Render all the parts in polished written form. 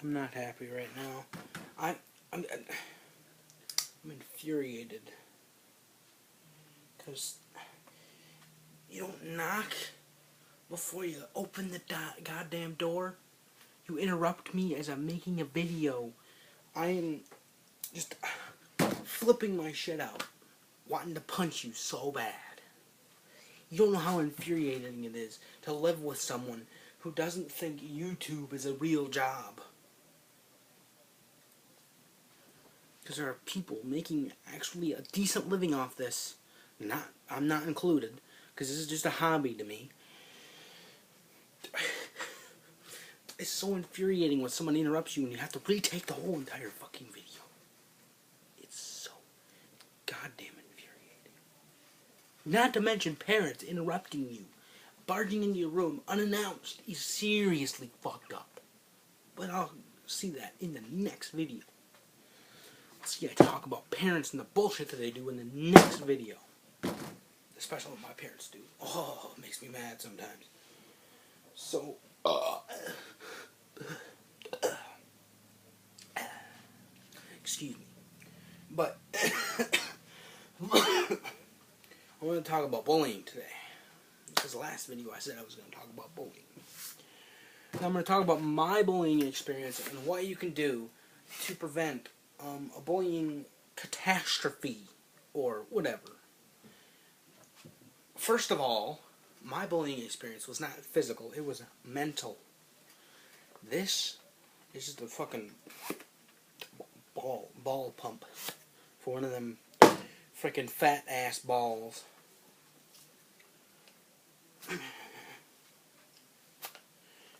I'm not happy right now. I'm infuriated. Because you don't knock before you open the goddamn door. You interrupt me as I'm making a video. I am just flipping my shit out, wanting to punch you so bad. You don't know how infuriating it is to live with someone who doesn't think YouTube is a real job. Because there are people making actually a decent living off this. I'm not included, because this is just a hobby to me. It's so infuriating when someone interrupts you and you have to retake the whole entire fucking video. It's so goddamn infuriating. Not to mention parents interrupting you, barging into your room unannounced is seriously fucked up. But I'll see that in the next video. I'll see I talk about parents and the bullshit that they do in the next video. Especially what my parents do. Oh, it makes me mad sometimes. So, excuse me. But, I want to talk about bullying today. Because the last video I said I was going to talk about bullying. Now I'm going to talk about my bullying experience and what you can do to prevent a bullying catastrophe or whatever. First of all, my bullying experience was not physical, it was mental. This is just a fucking ball pump for one of them frickin' fat ass balls.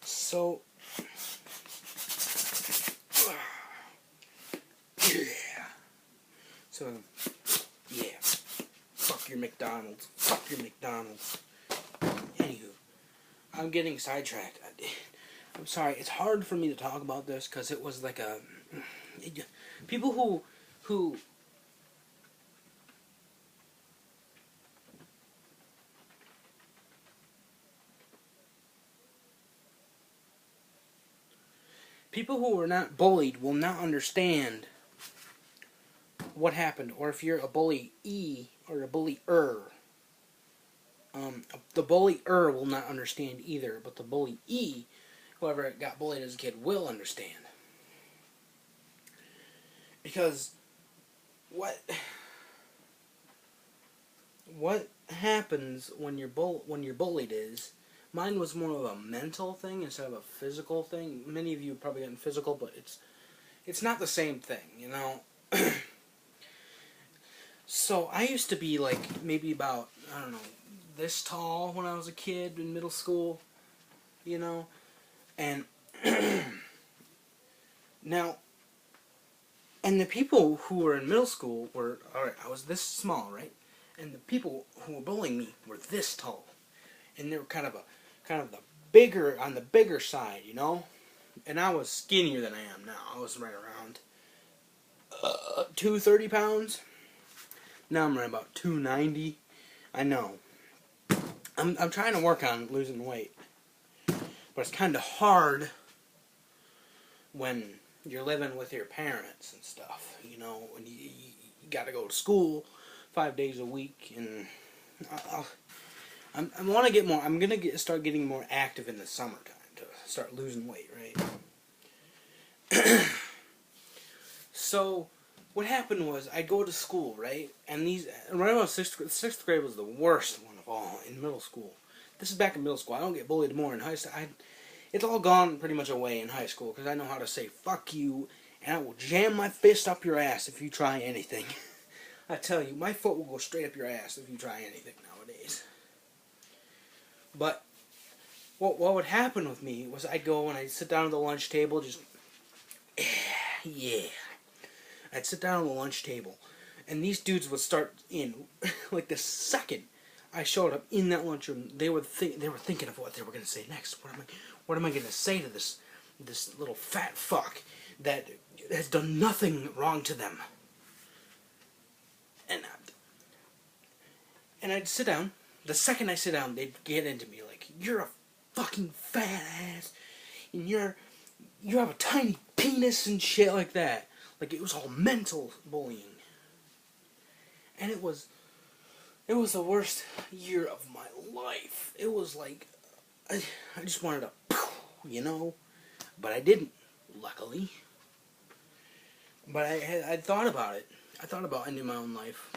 So, yeah. Fuck your McDonald's. Fuck your McDonald's. Anywho, I'm getting sidetracked. I'm sorry. It's hard for me to talk about this because it was like a... people who are not bullied will not understand what happened, or if you're a bully-ee or a bully-er. The bully-er will not understand either, but the bully-ee, whoever got bullied as a kid, will understand. Because what happens when you're bullied is, mine was more of a mental thing instead of a physical thing. Many of you have probably gotten physical, but it's not the same thing, you know. So I used to be like maybe about, I don't know, this tall when I was a kid in middle school, you know, and now, and the people who were in middle school were, alright, I was this small, right, and the people who were bullying me were this tall, and they were kind of the bigger, on the bigger side, you know, and I was skinnier than I am now. I was right around 230 pounds. Now I'm right about 290. I know. I'm trying to work on losing weight. But it's kind of hard when you're living with your parents and stuff, you know, and you got to go to school 5 days a week, and I want to get more. I'm gonna start getting more active in the summertime to start losing weight, right? So what happened was I'd go to school, right? And right around sixth grade was the worst one of all in middle school. This is back in middle school. I don't get bullied more in high school. It's all gone pretty much away in high school because I know how to say fuck you, and I will jam my fist up your ass if you try anything. I tell you, my foot will go straight up your ass if you try anything nowadays. But what would happen with me was I'd go and I'd sit down at the lunch table, just yeah. I'd sit down at the lunch table, and these dudes would start in like the second I showed up in that lunchroom. They were thinking of what they were going to say next. What am I going to say to this little fat fuck that has done nothing wrong to them? And I'd sit down. The second I sit down, they'd get into me like, you're a fucking fat ass, and you're you have a tiny penis and shit like that. Like, it was all mental bullying. And it was the worst year of my life. It was like, I just wanted to, you know, but I didn't, luckily. But I thought about it. I thought about ending my own life.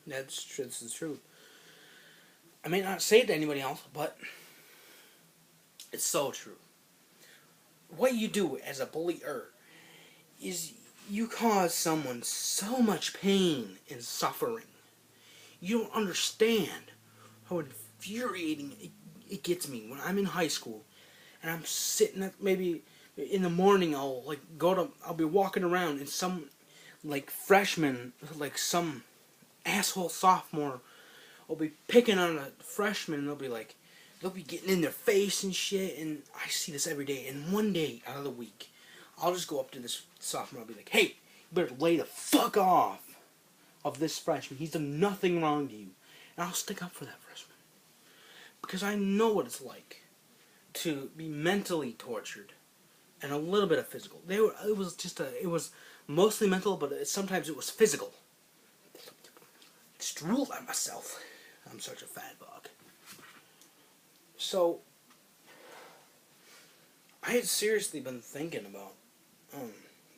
That's the truth. I may not say it to anybody else, but it's so true. What you do as a bullier is you cause someone so much pain and suffering. You don't understand how infuriating it gets me when I'm in high school and I'm sitting at, maybe in the morning, I'll be walking around and some like freshman, like some asshole sophomore will be picking on a freshman and they'll be getting in their face and shit, and I see this every day. And one day out of the week, I'll just go up to this sophomore, I'll be like, hey, you better lay the fuck off of this freshman. He's done nothing wrong to you. And I'll stick up for that freshman. Because I know what it's like to be mentally tortured and a little bit of physical. It was mostly mental, but sometimes it was physical. Just drooled at myself. I'm such a fat fuck. So, I had seriously been thinking about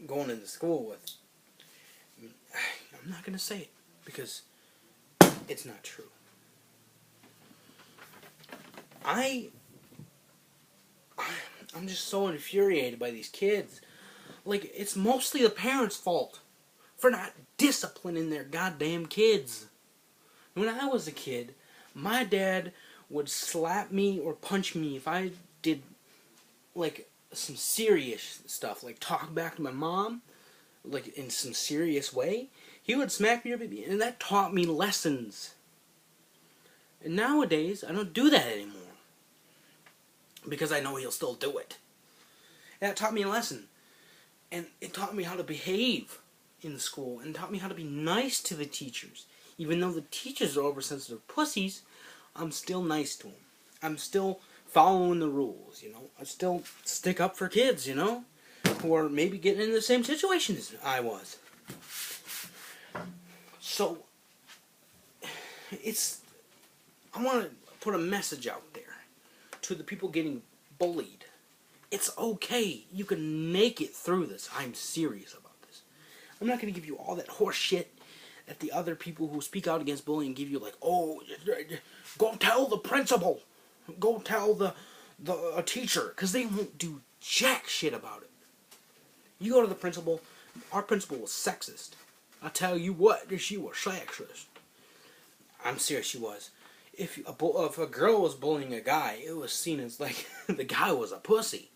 going into school with. I'm not gonna say it because it's not true. I'm just so infuriated by these kids. Like, it's mostly the parents' fault for not disciplining their goddamn kids. When I was a kid, my dad would slap me or punch me if I did, like, some serious stuff, like talk back to my mom, like, in some serious way. He would smack me or beat me, and that taught me lessons. And nowadays, I don't do that anymore. Because I know he'll still do it. And that taught me a lesson. And it taught me how to behave in school, and taught me how to be nice to the teachers. Even though the teachers are oversensitive pussies, I'm still nice to them. I'm still following the rules, you know. I still stick up for kids, you know, who are maybe getting in the same situation as I was. So, I want to put a message out there to the people getting bullied. It's okay. You can make it through this. I'm serious about this. I'm not going to give you all that horse shit that the other people who speak out against bullying give you, like, oh, go tell the principal. Go tell a teacher. Because they won't do jack shit about it. You go to the principal. Our principal was sexist. I tell you what, she was sexist. I'm serious, she was. If a girl was bullying a guy, it was seen as like the guy was a pussy.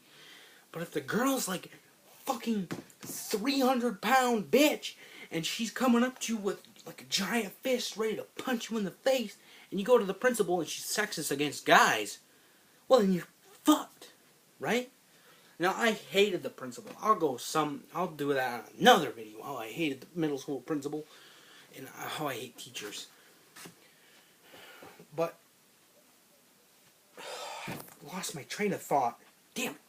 But if the girl's like fucking 300-pound bitch and she's coming up to you with like a giant fist ready to punch you in the face, and you go to the principal and she's sexist against guys, well, then you're fucked, right? Now, I hated the principal. I'll do that on another video. How I hated the middle school principal and how I hate teachers. But I lost my train of thought. Damn it.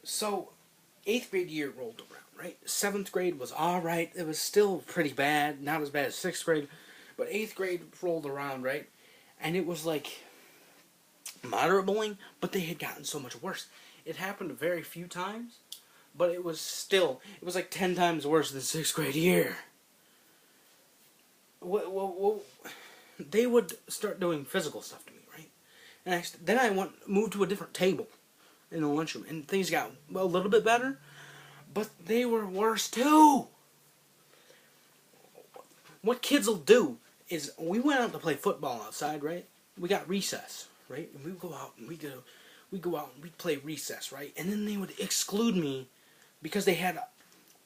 So, 8th grade year rolled around, right? 7th grade was alright. It was still pretty bad. Not as bad as 6th grade. But 8th grade rolled around, right? And it was like moderate bullying, but they had gotten so much worse. It happened very few times, but it was like 10 times worse than 6th grade year. They would start doing physical stuff to me, right? And then I moved to a different table in the lunchroom, and things got a little bit better, but they were worse too. What kids will do is, we went out to play football outside, right? We got recess, right? And we go out and we play recess, right? And then they would exclude me because they had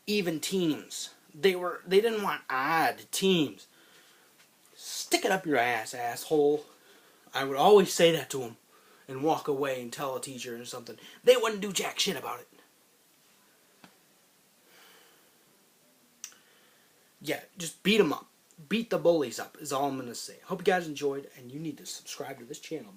even teams. They didn't want odd teams. Stick it up your ass, asshole. I would always say that to them and walk away and tell a teacher or something. They wouldn't do jack shit about it. Yeah, just beat them up. Beat the bullies up is all I'm going to say. Hope you guys enjoyed, and you need to subscribe to this channel.